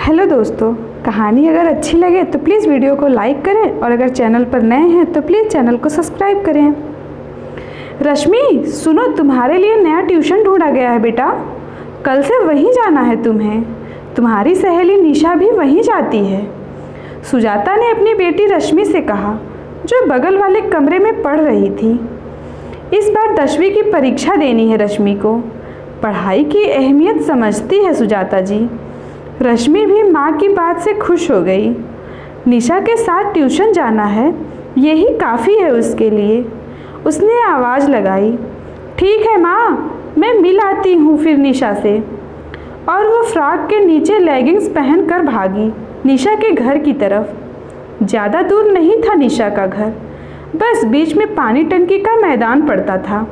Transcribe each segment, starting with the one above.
Hello दोस्तों, कहानी अगर अच्छी लगे तो प्लीज़ वीडियो को लाइक करें और अगर चैनल पर नए हैं तो प्लीज़ चैनल को सब्सक्राइब करें। रश्मि, सुनो, तुम्हारे लिए नया ट्यूशन ढूंढा गया है बेटा। कल से वहीं जाना है तुम्हें। तुम्हारी सहेली निशा भी वहीं जाती है। सुजाता ने अपनी बेटी रश्मि से कहा, जो बगल वाले कमरे में पढ़ रही थी। इस बार 10वीं की परीक्षा देनी है रश्मि को। पढ़ाई की अहमियत समझती है सुजाता जी। रश्मि भी माँ की बात से खुश हो गई। निशा के साथ ट्यूशन जाना है, यही काफ़ी है उसके लिए। उसने आवाज़ लगाई, ठीक है माँ, मैं मिल आती हूँ फिर निशा से। और वो फ्रॉक के नीचे लेगिंग्स पहन कर भागी निशा के घर की तरफ। ज़्यादा दूर नहीं था निशा का घर, बस बीच में पानी टंकी का मैदान पड़ता था।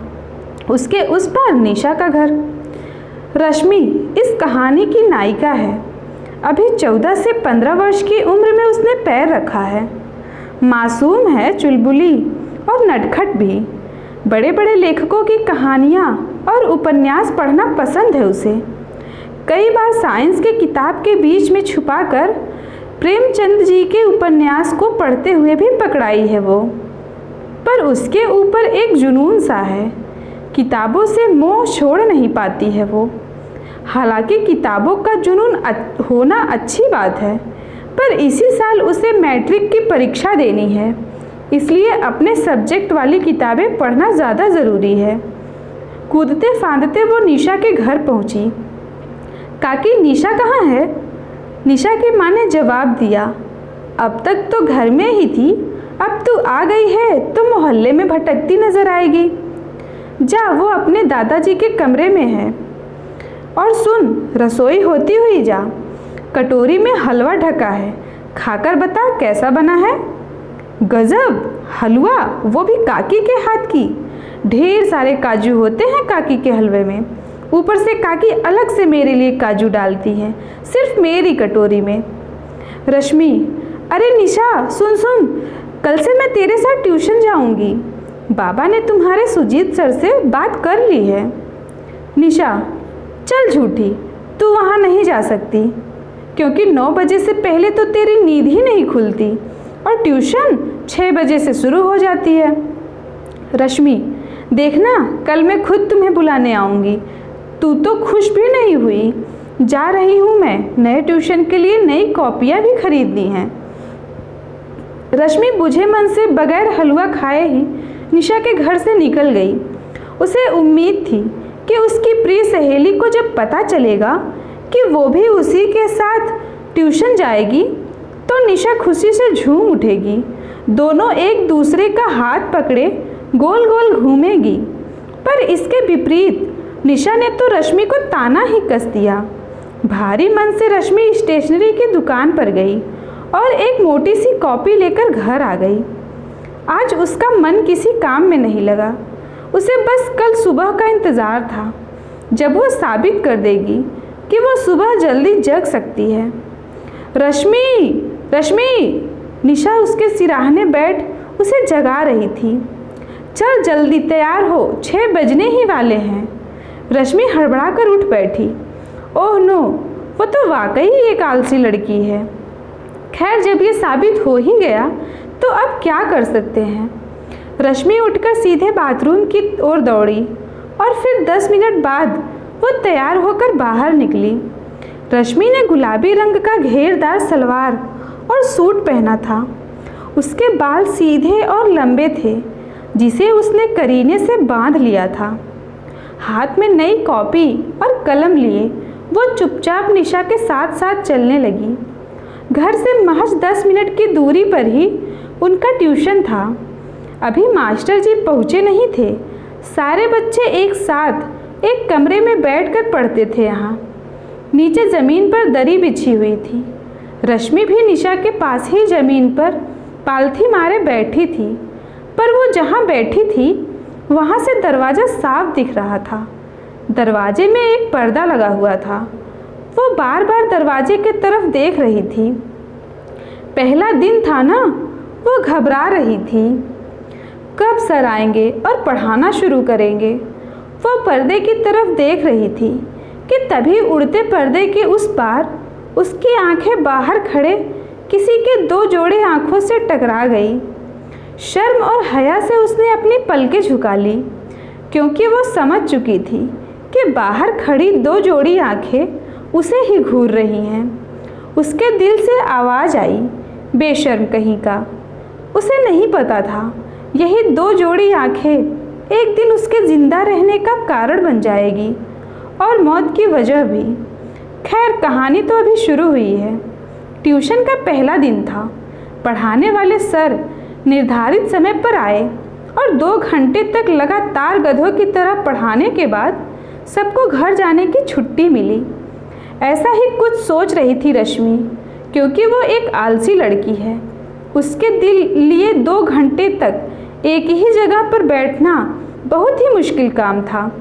उसके उस पार निशा का घर। रश्मि इस कहानी की नायिका है। अभी 14 से 15 वर्ष की उम्र में उसने पैर रखा है। मासूम है, चुलबुली और नटखट भी। बड़े बड़े लेखकों की कहानियाँ और उपन्यास पढ़ना पसंद है उसे। कई बार साइंस के किताब के बीच में छुपाकर प्रेमचंद जी के उपन्यास को पढ़ते हुए भी पकड़ाई है वो। पर उसके ऊपर एक जुनून सा है, किताबों से मोह छोड़ नहीं पाती है वो। हालांकि किताबों का जुनून होना अच्छी बात है, पर इसी साल उसे मैट्रिक की परीक्षा देनी है, इसलिए अपने सब्जेक्ट वाली किताबें पढ़ना ज़्यादा ज़रूरी है। कूदते फांदते वो निशा के घर पहुंची। काकी, निशा कहाँ है? निशा की माँ ने जवाब दिया, अब तक तो घर में ही थी, अब तू आ गई है तो मोहल्ले में भटकती नजर आएगी। जा, वो अपने दादाजी के कमरे में है। और सुन, रसोई होती हुई जा। कटोरी में हलवा ढका है, खाकर बता कैसा बना है। गजब हलवा, वो भी काकी के हाथ की। ढेर सारे काजू होते हैं काकी के हलवे में। ऊपर से काकी अलग से मेरे लिए काजू डालती हैं, सिर्फ मेरी कटोरी में। रश्मि, अरे निशा, सुन सुन, कल से मैं तेरे साथ ट्यूशन जाऊंगी। बाबा ने तुम्हारे सुजीत सर से बात कर ली है। निशा, चल झूठी, तू वहाँ नहीं जा सकती, क्योंकि 9 बजे से पहले तो तेरी नींद ही नहीं खुलती और ट्यूशन 6 बजे से शुरू हो जाती है। रश्मि, देखना, कल मैं खुद तुम्हें बुलाने आऊँगी। तू तो खुश भी नहीं हुई। जा रही हूँ मैं, नए ट्यूशन के लिए नई कॉपियाँ भी खरीदनी हैं। रश्मि बुझे मन से बगैर हलवा खाए ही निशा के घर से निकल गई। उसे उम्मीद थी कि उसकी प्रिय सहेली को जब पता चलेगा कि वो भी उसी के साथ ट्यूशन जाएगी तो निशा खुशी से झूम उठेगी। दोनों एक दूसरे का हाथ पकड़े गोल गोल घूमेगी। पर इसके विपरीत निशा ने तो रश्मि को ताना ही कस दिया। भारी मन से रश्मि स्टेशनरी की दुकान पर गई और एक मोटी सी कॉपी लेकर घर आ गई। आज उसका मन किसी काम में नहीं लगा। उसे बस कल सुबह का इंतज़ार था, जब वो साबित कर देगी कि वो सुबह जल्दी जग सकती है। रश्मि, रश्मि, निशा उसके सिराहने बैठ उसे जगा रही थी। चल जल्दी तैयार हो, 6 बजने ही वाले हैं। रश्मि हड़बड़ा कर उठ बैठी। ओह नो, वो तो वाकई एक आलसी लड़की है। खैर, जब ये साबित हो ही गया तो अब क्या कर सकते हैं। रश्मि उठकर सीधे बाथरूम की ओर दौड़ी और फिर 10 मिनट बाद वो तैयार होकर बाहर निकली। रश्मि ने गुलाबी रंग का घेरदार सलवार और सूट पहना था। उसके बाल सीधे और लंबे थे, जिसे उसने करीने से बांध लिया था। हाथ में नई कॉपी और कलम लिए वो चुपचाप निशा के साथ साथ चलने लगी। घर से महज 10 मिनट की दूरी पर ही उनका ट्यूशन था। अभी मास्टर जी पहुँचे नहीं थे। सारे बच्चे एक साथ एक कमरे में बैठकर पढ़ते थे। यहाँ नीचे ज़मीन पर दरी बिछी हुई थी। रश्मि भी निशा के पास ही ज़मीन पर पालथी मारे बैठी थी, पर वो जहाँ बैठी थी वहाँ से दरवाज़ा साफ दिख रहा था। दरवाजे में एक पर्दा लगा हुआ था। वो बार बार दरवाजे की तरफ देख रही थी। पहला दिन था ना, वो घबरा रही थी। कब सर आएंगे और पढ़ाना शुरू करेंगे। वो पर्दे की तरफ देख रही थी कि तभी उड़ते पर्दे के उस पार उसकी आंखें बाहर खड़े किसी के दो जोड़े आंखों से टकरा गई। शर्म और हया से उसने अपनी पलकें झुका ली, क्योंकि वो समझ चुकी थी कि बाहर खड़ी दो जोड़ी आंखें उसे ही घूर रही हैं। उसके दिल से आवाज़ आई, बेशर्म कहीं का। उसे नहीं पता था यही दो जोड़ी आंखें एक दिन उसके ज़िंदा रहने का कारण बन जाएगी, और मौत की वजह भी। खैर, कहानी तो अभी शुरू हुई है। ट्यूशन का पहला दिन था। पढ़ाने वाले सर निर्धारित समय पर आए और 2 घंटे तक लगातार गधों की तरह पढ़ाने के बाद सबको घर जाने की छुट्टी मिली। ऐसा ही कुछ सोच रही थी रश्मि, क्योंकि वो एक आलसी लड़की है। उसके लिए 2 घंटे तक एक ही जगह पर बैठना बहुत ही मुश्किल काम था।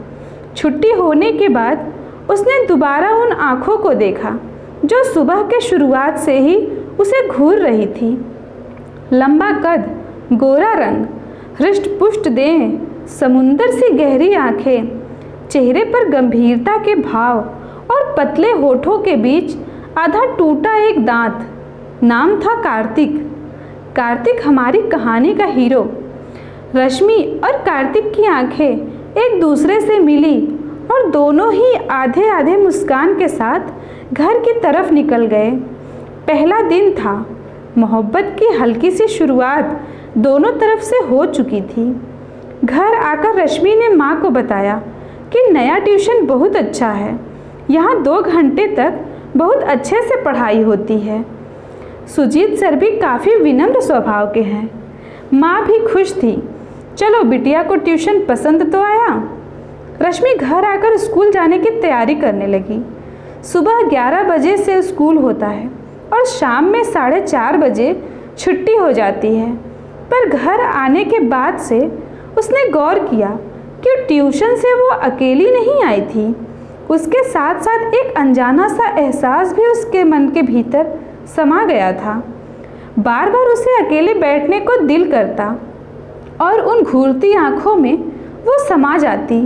छुट्टी होने के बाद उसने दोबारा उन आँखों को देखा जो सुबह के शुरुआत से ही उसे घूर रही थी। लंबा कद, गोरा रंग, हृष्ट पुष्ट देह, समुंदर सी गहरी आंखें, चेहरे पर गंभीरता के भाव और पतले होठों के बीच आधा टूटा एक दांत। नाम था कार्तिक। कार्तिक हमारी कहानी का हीरो। रश्मि और कार्तिक की आंखें एक दूसरे से मिली और दोनों ही आधे आधे मुस्कान के साथ घर की तरफ निकल गए। पहला दिन था। मोहब्बत की हल्की सी शुरुआत दोनों तरफ से हो चुकी थी। घर आकर रश्मि ने माँ को बताया कि नया ट्यूशन बहुत अच्छा है। यहाँ 2 घंटे तक बहुत अच्छे से पढ़ाई होती है। सुजीत सर भी काफ़ी विनम्र स्वभाव के हैं। माँ भी खुश थी। चलो, बिटिया को ट्यूशन पसंद तो आया। रश्मि घर आकर स्कूल जाने की तैयारी करने लगी। सुबह 11 बजे से स्कूल होता है और शाम में 4:30 बजे छुट्टी हो जाती है। पर घर आने के बाद से उसने गौर किया कि ट्यूशन से वो अकेली नहीं आई थी। उसके साथ साथ एक अनजाना सा एहसास भी उसके मन के भीतर समा गया था। बार बार उसे अकेले बैठने को दिल करता और उन घूरती आँखों में वो समा जाती,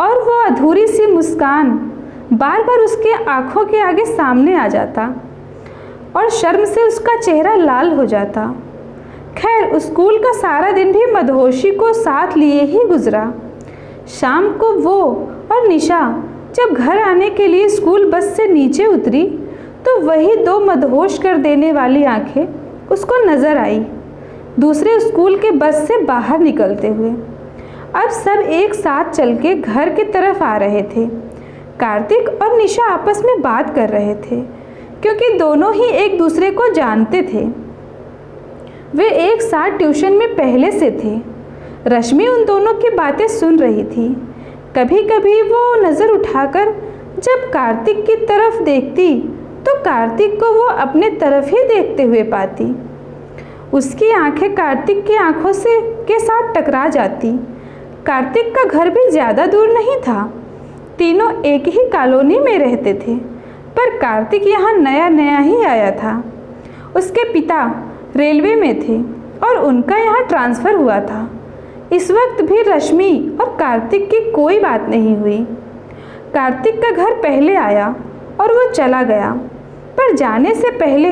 और वो अधूरी सी मुस्कान बार बार उसके आँखों के आगे सामने आ जाता और शर्म से उसका चेहरा लाल हो जाता। खैर, स्कूल का सारा दिन भी मदहोशी को साथ लिए ही गुजरा। शाम को वो और निशा जब घर आने के लिए स्कूल बस से नीचे उतरी तो वही 2 मदहोश कर देने वाली आंखें उसको नज़र आई, दूसरे स्कूल के बस से बाहर निकलते हुए। अब सब एक साथ चल के घर की तरफ आ रहे थे। कार्तिक और निशा आपस में बात कर रहे थे, क्योंकि दोनों ही एक दूसरे को जानते थे। वे एक साथ ट्यूशन में पहले से थे। रश्मि उन दोनों की बातें सुन रही थी। कभी कभी वो नज़र उठाकर जब कार्तिक की तरफ देखती तो कार्तिक को वो अपने तरफ ही देखते हुए पाती। उसकी आंखें कार्तिक की आंखों से के साथ टकरा जाती। कार्तिक का घर भी ज़्यादा दूर नहीं था। तीनों एक ही कॉलोनी में रहते थे, पर कार्तिक यहाँ नया नया ही आया था। उसके पिता रेलवे में थे और उनका यहाँ ट्रांसफ़र हुआ था। इस वक्त भी रश्मि और कार्तिक की कोई बात नहीं हुई। कार्तिक का घर पहले आया और वो चला गया, पर जाने से पहले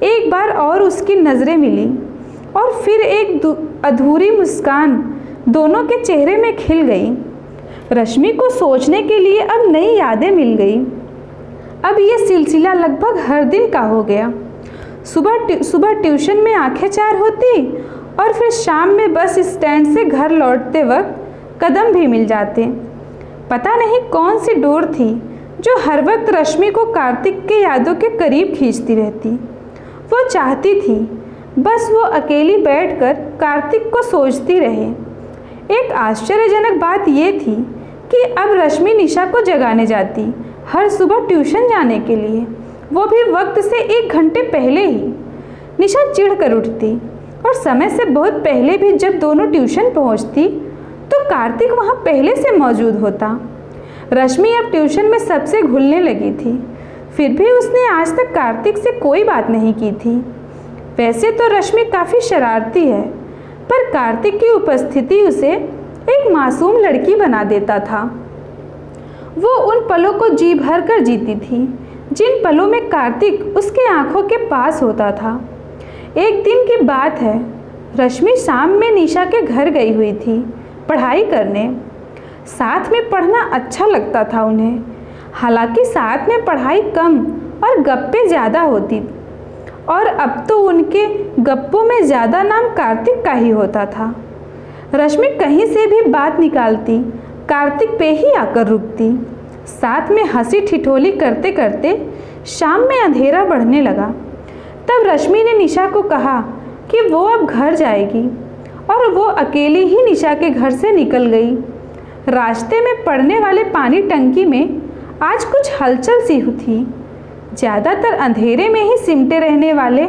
एक बार और उसकी नज़रें मिली और फिर एक अधूरी मुस्कान दोनों के चेहरे में खिल गई। रश्मि को सोचने के लिए अब नई यादें मिल गई। अब ये सिलसिला लगभग हर दिन का हो गया। सुबह ट्यूशन में आंखें चार होती और फिर शाम में बस स्टैंड से घर लौटते वक्त कदम भी मिल जाते। पता नहीं कौन सी डोर थी जो हर वक्त रश्मि को कार्तिक के यादों के करीब खींचती रहती। वो चाहती थी बस वो अकेली बैठकर कार्तिक को सोचती रहे। एक आश्चर्यजनक बात ये थी कि अब रश्मि निशा को जगाने जाती हर सुबह ट्यूशन जाने के लिए, वो भी वक्त से 1 घंटे पहले ही। निशा चिढ़ कर उठती और समय से बहुत पहले भी जब दोनों ट्यूशन पहुंचती तो कार्तिक वहां पहले से मौजूद होता। रश्मि अब ट्यूशन में सबसे घुलने लगी थी, फिर भी उसने आज तक कार्तिक से कोई बात नहीं की थी। वैसे तो रश्मि काफ़ी शरारती है, पर कार्तिक की उपस्थिति उसे एक मासूम लड़की बना देता था। वो उन पलों को जी भर कर जीती थी जिन पलों में कार्तिक उसके आंखों के पास होता था। एक दिन की बात है, रश्मि शाम में निशा के घर गई हुई थी पढ़ाई करने। साथ में पढ़ना अच्छा लगता था उन्हें। हालांकि साथ में पढ़ाई कम और गप्पे ज़्यादा होती, और अब तो उनके गप्पों में ज़्यादा नाम कार्तिक का ही होता था। रश्मि कहीं से भी बात निकालती कार्तिक पे ही आकर रुकती। साथ में हंसी ठिठोली करते करते शाम में अंधेरा बढ़ने लगा। तब रश्मि ने निशा को कहा कि वो अब घर जाएगी, और वो अकेली ही निशा के घर से निकल गई। रास्ते में पड़ने वाले पानी टंकी में आज कुछ हलचल सी थी। ज़्यादातर अंधेरे में ही सिमटे रहने वाले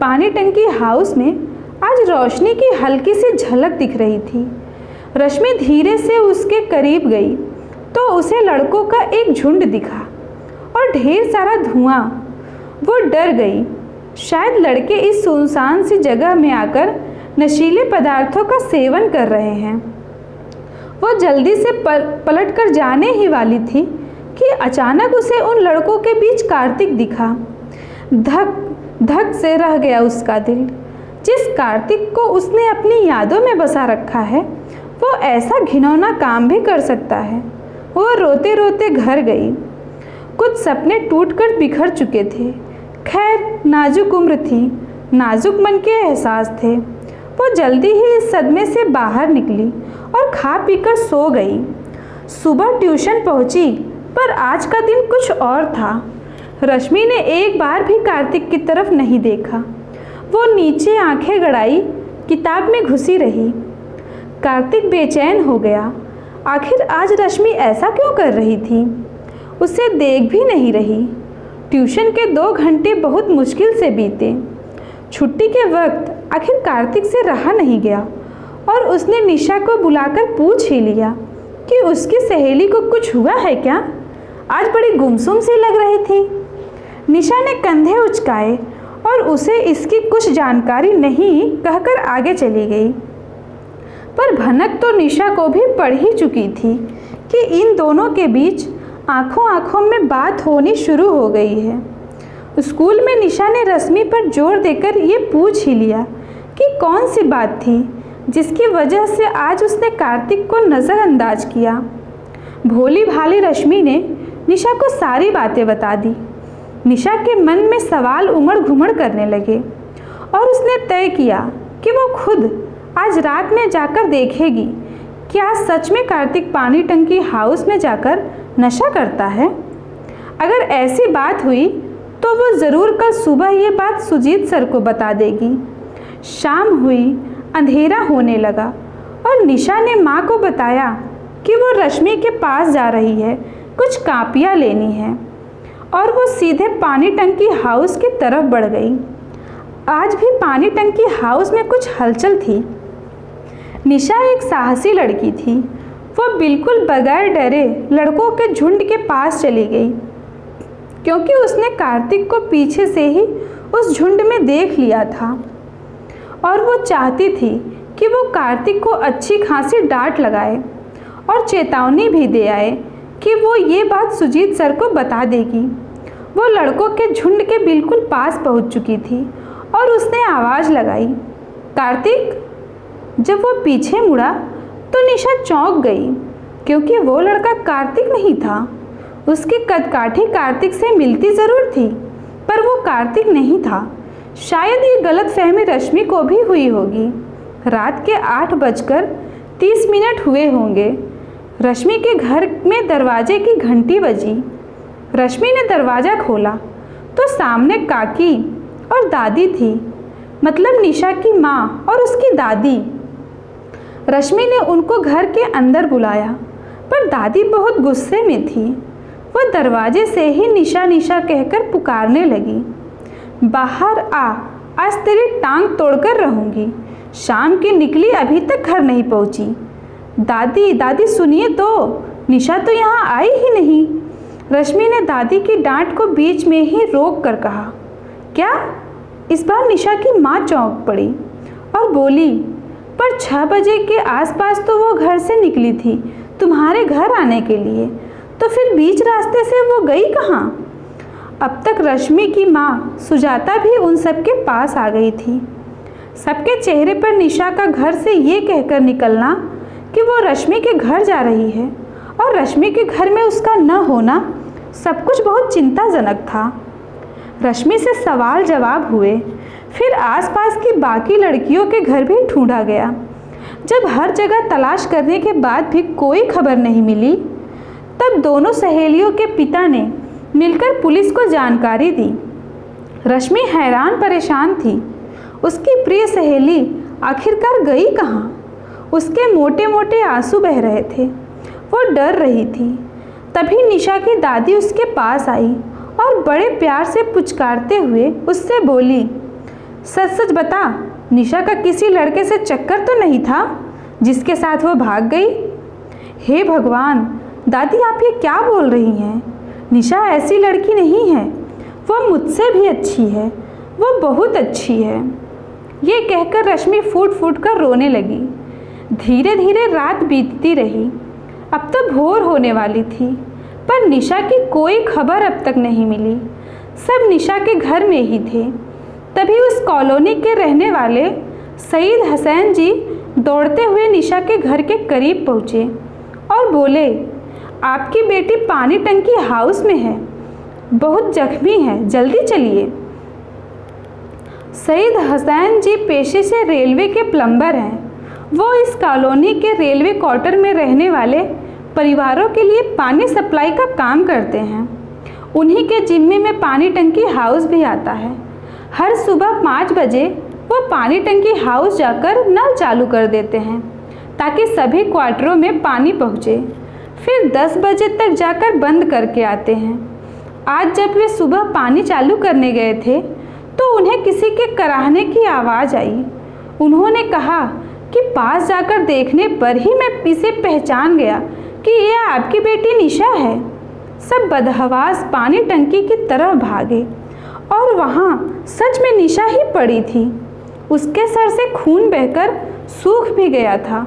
पानी टंकी हाउस में आज रोशनी की हल्की सी झलक दिख रही थी। रश्मि धीरे से उसके करीब गई तो उसे लड़कों का एक झुंड दिखा और ढेर सारा धुआं। वो डर गई। शायद लड़के इस सुनसान सी जगह में आकर नशीले पदार्थों का सेवन कर रहे हैं। वो जल्दी से पलट कर जाने ही वाली थी कि अचानक उसे उन लड़कों के बीच कार्तिक दिखा। धक धक से रह गया उसका दिल। जिस कार्तिक को उसने अपनी यादों में बसा रखा है, वो ऐसा घिनौना काम भी कर सकता है। वो रोते रोते घर गई। कुछ सपने टूटकर बिखर चुके थे। खैर, नाजुक उम्र थी, नाजुक मन के एहसास थे। वो जल्दी ही इस सदमे से बाहर निकली और खा पीकर सो गई। सुबह ट्यूशन पहुंची, पर आज का दिन कुछ और था। रश्मि ने एक बार भी कार्तिक की तरफ नहीं देखा। वो नीचे आंखें गड़ाई किताब में घुसी रही। कार्तिक बेचैन हो गया। आखिर आज रश्मि ऐसा क्यों कर रही थी? उसे देख भी नहीं रही। ट्यूशन के 2 घंटे बहुत मुश्किल से बीते। छुट्टी के वक्त आखिर कार्तिक से रहा नहीं गया और उसने निशा को बुलाकर पूछ ही लिया कि उसकी सहेली को कुछ हुआ है क्या। आज बड़ी गुमसुम सी लग रही थी। निशा ने कंधे उचकाए और उसे इसकी कुछ जानकारी नहीं कहकर आगे चली गई। पर भनक तो निशा को भी पड़ ही चुकी थी कि इन दोनों के बीच आंखों आंखों में बात होनी शुरू हो गई है। स्कूल में निशा ने रश्मि पर जोर देकर ये पूछ ही लिया कि कौन सी बात थी जिसकी वजह से आज उसने कार्तिक को नज़रअंदाज किया। भोली भाली रश्मि ने निशा को सारी बातें बता दी। निशा के मन में सवाल उमड़ घुमड़ करने लगे और उसने तय किया कि वो खुद आज रात में जाकर देखेगी क्या सच में कार्तिक पानी टंकी हाउस में जाकर नशा करता है। अगर ऐसी बात हुई तो वो ज़रूर कल सुबह ये बात सुजीत सर को बता देगी। शाम हुई, अंधेरा होने लगा और निशा ने माँ को बताया कि वो रश्मि के पास जा रही है, कुछ कापियाँ लेनी है, और वो सीधे पानी टंकी हाउस की तरफ बढ़ गई। आज भी पानी टंकी हाउस में कुछ हलचल थी। निशा एक साहसी लड़की थी। वो बिल्कुल बगैर डरे लड़कों के झुंड के पास चली गई, क्योंकि उसने कार्तिक को पीछे से ही उस झुंड में देख लिया था और वो चाहती थी कि वो कार्तिक को अच्छी खासी डांट लगाए और चेतावनी भी दे आए कि वो ये बात सुजीत सर को बता देगी। वो लड़कों के झुंड के बिल्कुल पास पहुंच चुकी थी और उसने आवाज़ लगाई, कार्तिक। जब वो पीछे मुड़ा तो निशा चौंक गई, क्योंकि वो लड़का कार्तिक नहीं था। उसकी कदकाठी कार्तिक से मिलती ज़रूर थी, पर वो कार्तिक नहीं था। शायद ये गलतफहमी रश्मि को भी हुई होगी। रात के 8:30 हुए होंगे। रश्मि के घर में दरवाजे की घंटी बजी। रश्मि ने दरवाज़ा खोला तो सामने काकी और दादी थी, मतलब निशा की माँ और उसकी दादी। रश्मि ने उनको घर के अंदर बुलाया, पर दादी बहुत गुस्से में थी। वह दरवाजे से ही निशा निशा कहकर पुकारने लगी, बाहर आ, आज तेरी टांग तोड़कर रहूँगी। शाम की निकली, अभी तक घर नहीं पहुँची। दादी दादी सुनिए तो, निशा तो यहाँ आई ही नहीं। रश्मि ने दादी की डांट को बीच में ही रोक कर कहा। क्या? इस बार निशा की माँ चौंक पड़ी और बोली, पर 6 बजे के आसपास तो वो घर से निकली थी तुम्हारे घर आने के लिए, तो फिर बीच रास्ते से वो गई कहाँ? अब तक रश्मि की माँ सुजाता भी उन सबके पास आ गई थी। सबके चेहरे पर निशा का घर से ये कहकर निकलना कि वो रश्मि के घर जा रही है और रश्मि के घर में उसका न होना सब कुछ बहुत चिंताजनक था। रश्मि से सवाल जवाब हुए, फिर आसपास की बाकी लड़कियों के घर भी ढूंढा गया। जब हर जगह तलाश करने के बाद भी कोई खबर नहीं मिली, तब दोनों सहेलियों के पिता ने मिलकर पुलिस को जानकारी दी। रश्मि हैरान परेशान थी। उसकी प्रिय सहेली आखिरकार गई कहाँ? उसके मोटे मोटे आंसू बह रहे थे। वो डर रही थी। तभी निशा की दादी उसके पास आई और बड़े प्यार से पुचकारते हुए उससे बोली, सच सच बता, निशा का किसी लड़के से चक्कर तो नहीं था जिसके साथ वो भाग गई? हे भगवान, दादी आप ये क्या बोल रही हैं? निशा ऐसी लड़की नहीं है। वो मुझसे भी अच्छी है। वो बहुत अच्छी है। ये कहकर रश्मि फूट फूट कर रोने लगी। धीरे धीरे रात बीतती रही। अब तो भोर होने वाली थी, पर निशा की कोई खबर अब तक नहीं मिली। सब निशा के घर में ही थे। तभी उस कॉलोनी के रहने वाले सईद हुसैन जी दौड़ते हुए निशा के घर के करीब पहुँचे और बोले, आपकी बेटी पानी टंकी हाउस में है, बहुत जख्मी है, जल्दी चलिए। सईद हुसैन जी पेशे से रेलवे के प्लम्बर हैं। वो इस कॉलोनी के रेलवे क्वार्टर में रहने वाले परिवारों के लिए पानी सप्लाई का काम करते हैं। उन्हीं के जिम्मे में पानी टंकी हाउस भी आता है। हर सुबह 5 बजे वो पानी टंकी हाउस जाकर नल चालू कर देते हैं ताकि सभी क्वार्टरों में पानी पहुँचे। फिर 10 बजे तक जाकर बंद करके आते हैं। आज जब वे सुबह पानी चालू करने गए थे तो उन्हें किसी के कराहने की आवाज़ आई। उन्होंने कहा कि पास जाकर देखने पर ही मैं इसे पहचान गया कि यह आपकी बेटी निशा है। सब बदहवास पानी टंकी की तरफ भागे और वहाँ सच में निशा ही पड़ी थी। उसके सर से खून बहकर सूख भी गया था।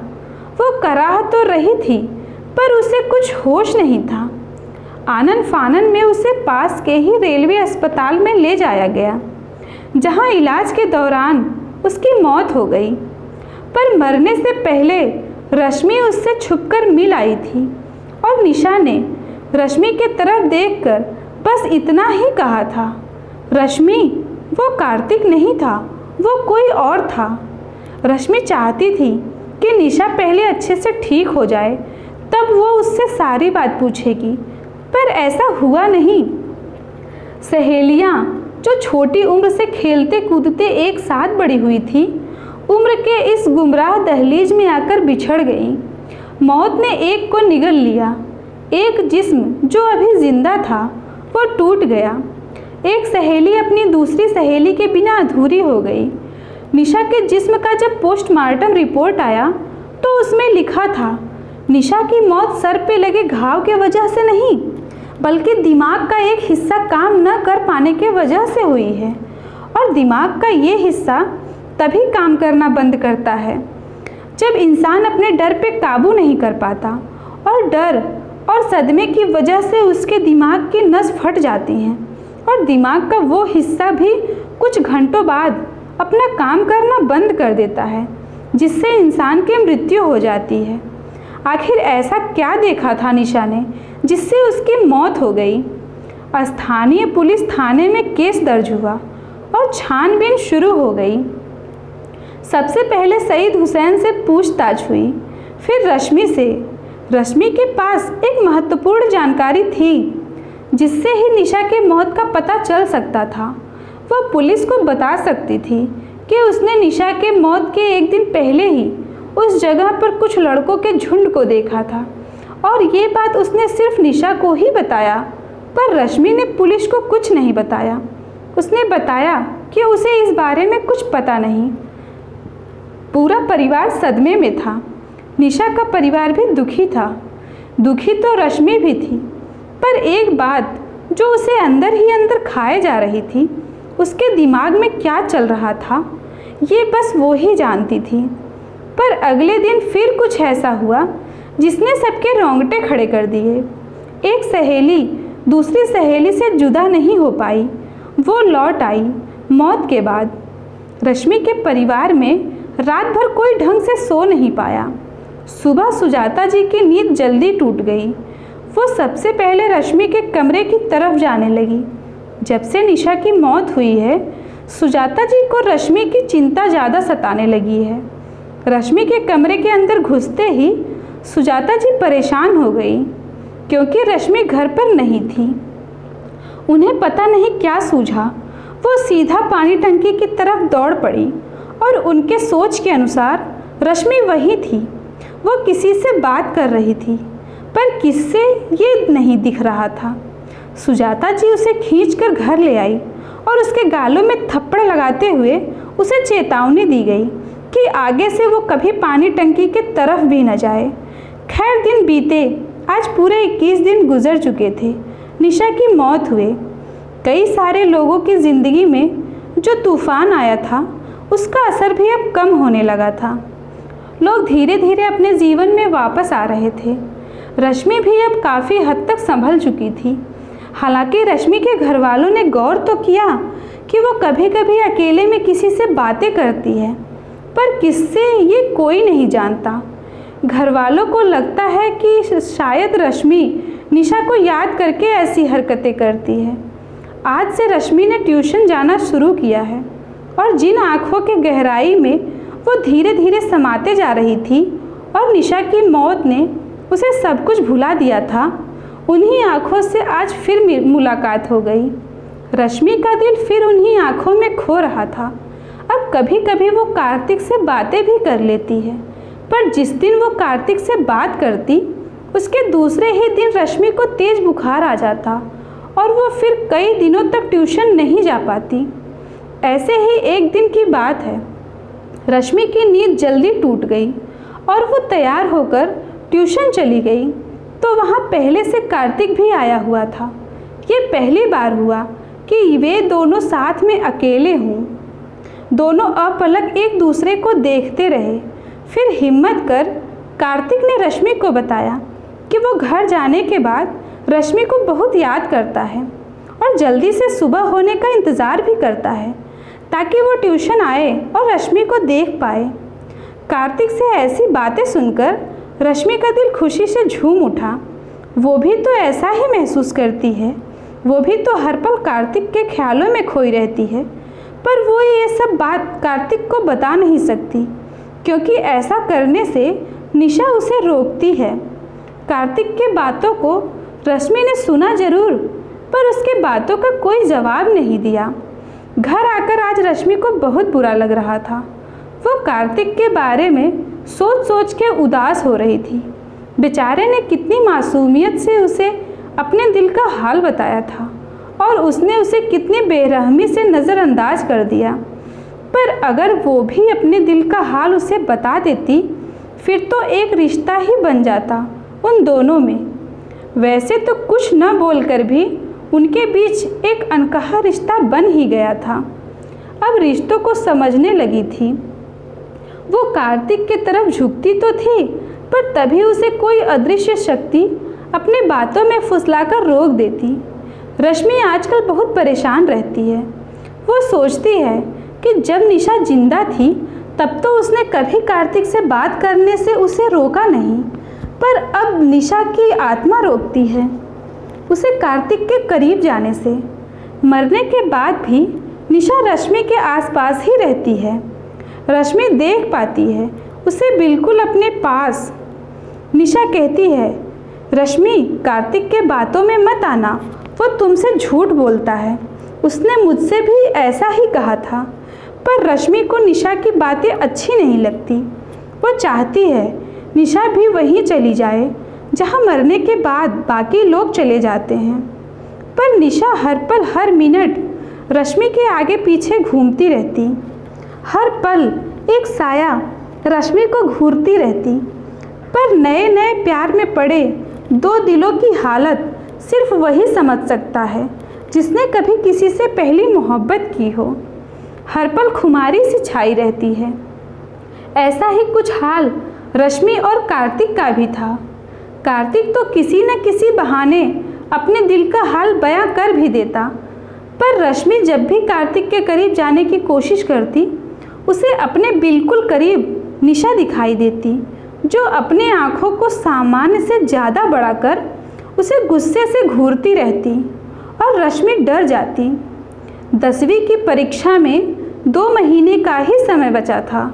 वो कराह तो रही थी पर उसे कुछ होश नहीं था। आनन फानन में उसे पास के ही रेलवे अस्पताल में ले जाया गया, जहाँ इलाज के दौरान उसकी मौत हो गई। पर मरने से पहले रश्मि उससे छुपकर मिल आई थी और निशा ने रश्मि के तरफ देखकर बस इतना ही कहा था, रश्मि, वो कार्तिक नहीं था, वो कोई और था। रश्मि चाहती थी कि निशा पहले अच्छे से ठीक हो जाए, तब वो उससे सारी बात पूछेगी, पर ऐसा हुआ नहीं। सहेलियाँ जो छोटी उम्र से खेलते कूदते एक साथ बड़ी हुई थी, उम्र के इस गुमराह दहलीज में आकर बिछड़ गई। मौत ने एक को निगल लिया। एक जिस्म जो अभी जिंदा था वो टूट गया। एक सहेली अपनी दूसरी सहेली के बिना अधूरी हो गई। निशा के जिस्म का जब पोस्टमार्टम रिपोर्ट आया तो उसमें लिखा था, निशा की मौत सर पे लगे घाव के वजह से नहीं, बल्कि दिमाग का एक हिस्सा काम न कर पाने के वजह से हुई है। और दिमाग का ये हिस्सा तभी काम करना बंद करता है जब इंसान अपने डर पे काबू नहीं कर पाता और डर और सदमे की वजह से उसके दिमाग की नस फट जाती हैं और दिमाग का वो हिस्सा भी कुछ घंटों बाद अपना काम करना बंद कर देता है, जिससे इंसान की मृत्यु हो जाती है। आखिर ऐसा क्या देखा था निशा ने जिससे उसकी मौत हो गई? स्थानीय पुलिस थाने में केस दर्ज हुआ और छानबीन शुरू हो गई। सबसे पहले सईद हुसैन से पूछताछ हुई, फिर रश्मि से। रश्मि के पास एक महत्वपूर्ण जानकारी थी जिससे ही निशा के मौत का पता चल सकता था। वह पुलिस को बता सकती थी कि उसने निशा के मौत के एक दिन पहले ही उस जगह पर कुछ लड़कों के झुंड को देखा था और ये बात उसने सिर्फ निशा को ही बताया। पर रश्मि ने पुलिस को कुछ नहीं बताया। उसने बताया कि उसे इस बारे में कुछ पता नहीं। पूरा परिवार सदमे में था। निशा का परिवार भी दुखी था। दुखी तो रश्मि भी थी, पर एक बात जो उसे अंदर ही अंदर खाए जा रही थी, उसके दिमाग में क्या चल रहा था, ये बस वो ही जानती थी। पर अगले दिन फिर कुछ ऐसा हुआ जिसने सबके रोंगटे खड़े कर दिए। एक सहेली दूसरी सहेली से जुदा नहीं हो पाई। वो लौट आई मौत के बाद। रश्मि के परिवार में रात भर कोई ढंग से सो नहीं पाया। सुबह सुजाता जी की नींद जल्दी टूट गई। वो सबसे पहले रश्मि के कमरे की तरफ जाने लगी। जब से निशा की मौत हुई है, सुजाता जी को रश्मि की चिंता ज़्यादा सताने लगी है। रश्मि के कमरे के अंदर घुसते ही सुजाता जी परेशान हो गई, क्योंकि रश्मि घर पर नहीं थी। उन्हें पता नहीं क्या सूझा। वो सीधा पानी टंकी की तरफ दौड़ पड़ी और उनके सोच के अनुसार रश्मि वही थी। वो किसी से बात कर रही थी, पर किससे ये नहीं दिख रहा था। सुजाता जी उसे खींचकर घर ले आई और उसके गालों में थप्पड़ लगाते हुए उसे चेतावनी दी गई कि आगे से वो कभी पानी टंकी के तरफ भी न जाए। खैर दिन बीते। आज पूरे 21 दिन गुजर चुके थे। निशा की मौत हुए। कई सारे लोगों की ज़िंदगी में जो तूफान आया था, उसका असर भी अब कम होने लगा था। लोग धीरे धीरे अपने जीवन में वापस आ रहे थे। रश्मि भी अब काफ़ी हद तक संभल चुकी थी। हालांकि रश्मि के घर वालों ने गौर तो किया कि वो कभी कभी अकेले में किसी से बातें करती है, पर किससे ये कोई नहीं जानता। घर वालों को लगता है कि शायद रश्मि निशा को याद करके ऐसी हरकतें करती है। आज से रश्मि ने ट्यूशन जाना शुरू किया है और जिन आँखों के गहराई में वो धीरे धीरे समाते जा रही थी और निशा की मौत ने उसे सब कुछ भुला दिया था, उन्हीं आँखों से आज फिर मुलाकात हो गई। रश्मि का दिल फिर उन्हीं आँखों में खो रहा था। अब कभी कभी वो कार्तिक से बातें भी कर लेती है, पर जिस दिन वो कार्तिक से बात करती, उसके दूसरे ही दिन रश्मि को तेज बुखार आ जाता और वो फिर कई दिनों तक ट्यूशन नहीं जा पाती। ऐसे ही एक दिन की बात है। रश्मि की नींद जल्दी टूट गई और वो तैयार होकर ट्यूशन चली गई, तो वहाँ पहले से कार्तिक भी आया हुआ था। ये पहली बार हुआ कि वे दोनों साथ में अकेले हों। दोनों अपलक एक दूसरे को देखते रहे। फिर हिम्मत कर कार्तिक ने रश्मि को बताया कि वो घर जाने के बाद रश्मि को बहुत याद करता है और जल्दी से सुबह होने का इंतज़ार भी करता है, ताकि वो ट्यूशन आए और रश्मि को देख पाए। कार्तिक से ऐसी बातें सुनकर रश्मि का दिल खुशी से झूम उठा। वो भी तो ऐसा ही महसूस करती है। वो भी तो हर पल कार्तिक के ख्यालों में खोई रहती है, पर वो ये सब बात कार्तिक को बता नहीं सकती, क्योंकि ऐसा करने से निशा उसे रोकती है। कार्तिक के बातों को रश्मि ने सुना जरूर, पर उसके बातों का कोई जवाब नहीं दिया। घर आकर आज रश्मि को बहुत बुरा लग रहा था। वो कार्तिक के बारे में सोच सोच के उदास हो रही थी। बेचारे ने कितनी मासूमियत से उसे अपने दिल का हाल बताया था और उसने उसे कितनी बेरहमी से नज़रअंदाज कर दिया। पर अगर वो भी अपने दिल का हाल उसे बता देती, फिर तो एक रिश्ता ही बन जाता उन दोनों में। वैसे तो कुछ न बोलकर भी उनके बीच एक अनकहा रिश्ता बन ही गया था। अब रिश्तों को समझने लगी थी। वो कार्तिक की तरफ झुकती तो थी, पर तभी उसे कोई अदृश्य शक्ति अपने बातों में फुसलाकर रोक देती। रश्मि आजकल बहुत परेशान रहती है। वो सोचती है कि जब निशा जिंदा थी तब तो उसने कभी कार्तिक से बात करने से उसे रोका नहीं, पर अब निशा की आत्मा रोकती है उसे कार्तिक के करीब जाने से। मरने के बाद भी निशा रश्मि के आसपास ही रहती है। रश्मि देख पाती है उसे बिल्कुल अपने पास। निशा कहती है, रश्मि कार्तिक के बातों में मत आना, वो तुमसे झूठ बोलता है। उसने मुझसे भी ऐसा ही कहा था। पर रश्मि को निशा की बातें अच्छी नहीं लगती। वो चाहती है निशा भी वहीं चली जाए जहां मरने के बाद बाकी लोग चले जाते हैं। पर निशा हर पल हर मिनट रश्मि के आगे पीछे घूमती रहती। हर पल एक साया रश्मि को घूरती रहती। पर नए नए प्यार में पड़े दो दिलों की हालत सिर्फ वही समझ सकता है जिसने कभी किसी से पहली मोहब्बत की हो। हर पल खुमारी सी छाई रहती है। ऐसा ही कुछ हाल रश्मि और कार्तिक का भी था। कार्तिक तो किसी न किसी बहाने अपने दिल का हाल बयां कर भी देता, पर रश्मि जब भी कार्तिक के करीब जाने की कोशिश करती, उसे अपने बिल्कुल करीब निशा दिखाई देती, जो अपने आँखों को सामान्य से ज़्यादा बड़ा कर उसे गुस्से से घूरती रहती और रश्मि डर जाती। 10वीं की परीक्षा में 2 महीने का ही समय बचा था।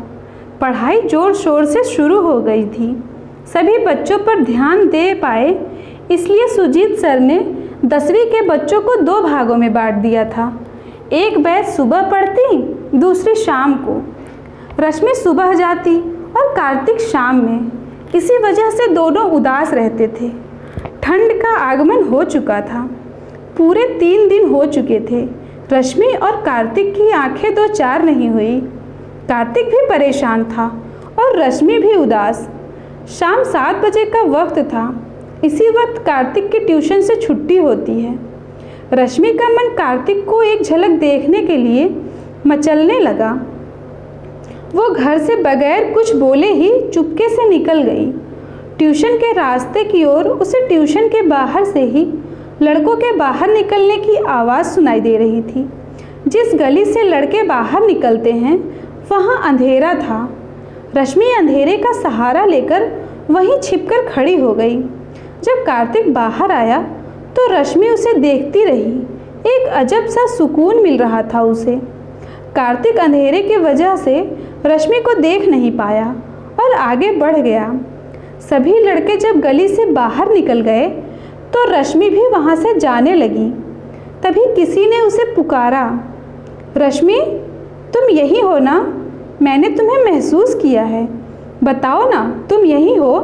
पढ़ाई जोर शोर से शुरू हो गई थी। सभी बच्चों पर ध्यान दे पाए, इसलिए सुजीत सर ने 10वीं के बच्चों को 2 भागों में बांट दिया था। एक बैच सुबह पढ़ती, दूसरी शाम को। रश्मि सुबह जाती और कार्तिक शाम में। इसी वजह से दोनों उदास रहते थे। ठंड का आगमन हो चुका था। पूरे 3 दिन हो चुके थे। रश्मि और कार्तिक की आंखें 2 चार नहीं हुई। कार्तिक भी परेशान था और रश्मि भी उदास। शाम 7 बजे का वक्त था। इसी वक्त कार्तिक की ट्यूशन से छुट्टी होती है। रश्मि का मन कार्तिक को एक झलक देखने के लिए मचलने लगा। वो घर से बगैर कुछ बोले ही चुपके से निकल गई। ट्यूशन के रास्ते की ओर उसे ट्यूशन के बाहर से ही लड़कों के बाहर निकलने की आवाज़ सुनाई दे रही थी। जिस गली से लड़के बाहर निकलते हैं वहाँ अंधेरा था। रश्मि अंधेरे का सहारा लेकर वहीं छिपकर खड़ी हो गई। जब कार्तिक बाहर आया तो रश्मि उसे देखती रही। एक अजब सा सुकून मिल रहा था उसे। कार्तिक अंधेरे की वजह से रश्मि को देख नहीं पाया और आगे बढ़ गया। सभी लड़के जब गली से बाहर निकल गए तो रश्मि भी वहाँ से जाने लगी। तभी किसी ने उसे पुकारा, रश्मि, तुम यही हो ना? मैंने तुम्हें महसूस किया है। बताओ ना, तुम यही हो?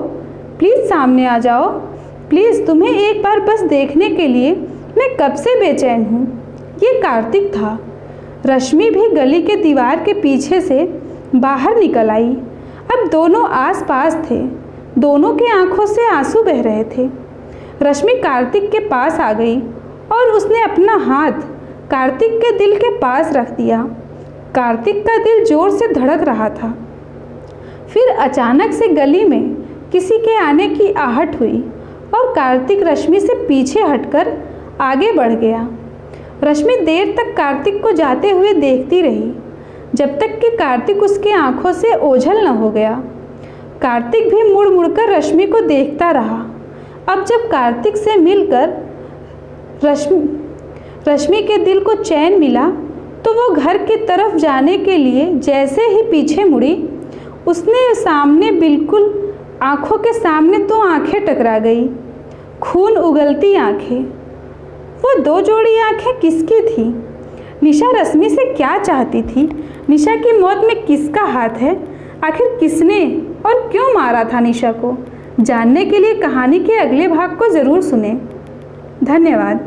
प्लीज़ सामने आ जाओ। प्लीज़, तुम्हें एक बार बस देखने के लिए मैं कब से बेचैन हूँ। ये कार्तिक था। रश्मि भी गली के दीवार के पीछे से बाहर निकल आई। अब दोनों आस-पास थे। दोनों के आंखों से आंसू बह रहे थे। रश्मि कार्तिक के पास आ गई और उसने अपना हाथ कार्तिक के दिल के पास रख दिया। कार्तिक का दिल जोर से धड़क रहा था। फिर अचानक से गली में किसी के आने की आहट हुई और कार्तिक रश्मि से पीछे हटकर आगे बढ़ गया। रश्मि देर तक कार्तिक को जाते हुए देखती रही, जब तक कि कार्तिक उसके आंखों से ओझल न हो गया। कार्तिक भी मुड़ मुड़कर रश्मि को देखता रहा। अब जब कार्तिक से मिलकर रश्मि के दिल को चैन मिला तो वो घर की तरफ जाने के लिए जैसे ही पीछे मुड़ी, उसने सामने बिल्कुल आंखों के सामने 2 आंखें टकरा गई। खून उगलती आंखें। वो 2 जोड़ी आंखें किसकी थी? निशा रश्मि से क्या चाहती थी? निशा की मौत में किसका हाथ है? आखिर किसने और क्यों मारा था निशा को? जानने के लिए कहानी के अगले भाग को ज़रूर सुनें। धन्यवाद।